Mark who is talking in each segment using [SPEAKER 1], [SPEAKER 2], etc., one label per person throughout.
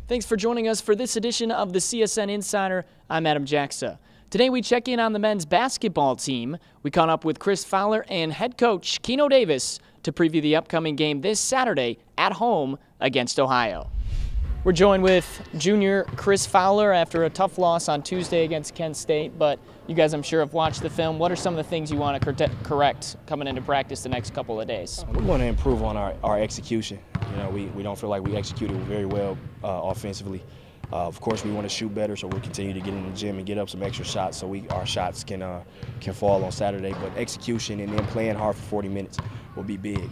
[SPEAKER 1] Thanks for joining us for this edition of the CSN Insider. I'm Adam Jaksa. Today we check in on the men's basketball team. We caught up with Chris Fowler and head coach Keno Davis to preview the upcoming game this Saturday at home against Ohio. We're joined with junior Chris Fowler after a tough loss on Tuesday against Kent State, but you guys, I'm sure, have watched the film. What are some of the things you want to correct coming into practice the next couple of days?
[SPEAKER 2] We want to improve on our execution. You know, we don't feel like we executed very well offensively. Of course, we want to shoot better, so we'll continue to get in the gym and get up some extra shots so our shots can fall on Saturday. But execution and then playing hard for 40 minutes will be big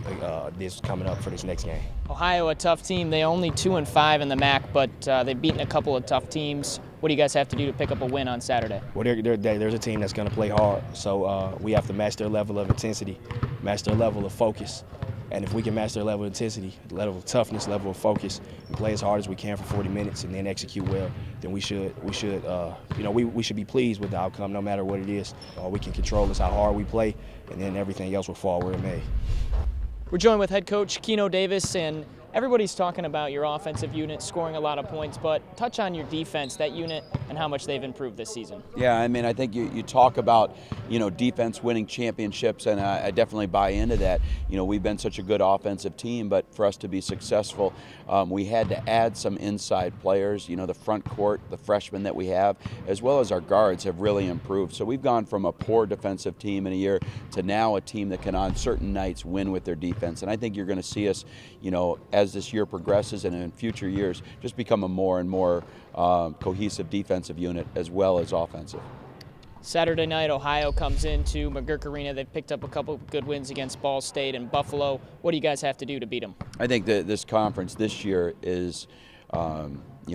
[SPEAKER 2] this coming up for this next game.
[SPEAKER 1] Ohio, a tough team. They're only 2-5 in the MAC, but they've beaten a couple of tough teams. What do you guys have to do to pick up a win on Saturday?
[SPEAKER 2] Well, there's a team that's going to play hard, so we have to match their level of intensity, match their level of focus. And if we can match their level of intensity, level of toughness, level of focus, and play as hard as we can for 40 minutes and then execute well, then we should be pleased with the outcome no matter what it is. All we can control is how hard we play, and then everything else will fall where it may.
[SPEAKER 1] We're joined with head coach Keno Davis, and everybody's talking about your offensive unit scoring a lot of points, but touch on your defense, that unit, and how much they've improved this season.
[SPEAKER 3] Yeah, I mean, I think you talk about, defense winning championships, and I definitely buy into that. We've been such a good offensive team, but for us to be successful, we had to add some inside players. The front court, the freshmen that we have, as well as our guards have really improved. So we've gone from a poor defensive team in a year to now a team that can on certain nights win with their defense. And I think you're going to see us, as this year progresses and in future years, just become a more and more cohesive defensive unit as well as offensive.
[SPEAKER 1] Saturday night, Ohio comes into McGurk Arena. They've picked up a couple good wins against Ball State and Buffalo. What do you guys have to do to beat them? I
[SPEAKER 3] think that this conference this year is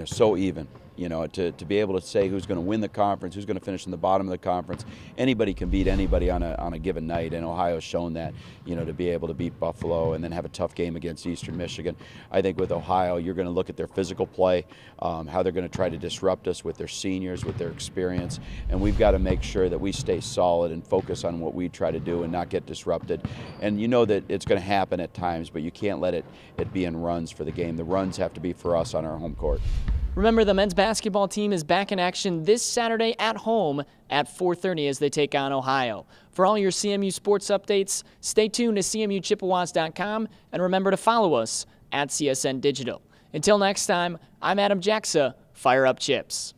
[SPEAKER 3] so even. To be able to say who's going to win the conference, who's going to finish in the bottom of the conference. Anybody can beat anybody on a given night, and Ohio's shown that, to be able to beat Buffalo and then have a tough game against Eastern Michigan. I think with Ohio, you're going to look at their physical play, how they're going to try to disrupt us with their seniors, with their experience, and we've got to make sure that we stay solid and focus on what we try to do and not get disrupted. And that it's going to happen at times, but you can't let it be in runs for the game. The runs have to be for us on our home court.
[SPEAKER 1] Remember, the men's basketball team is back in action this Saturday at home at 4:30 as they take on Ohio. For all your CMU sports updates, stay tuned to CMUchippewas.com and remember to follow us at CSN Digital. Until next time, I'm Adam Jaksa. Fire up chips.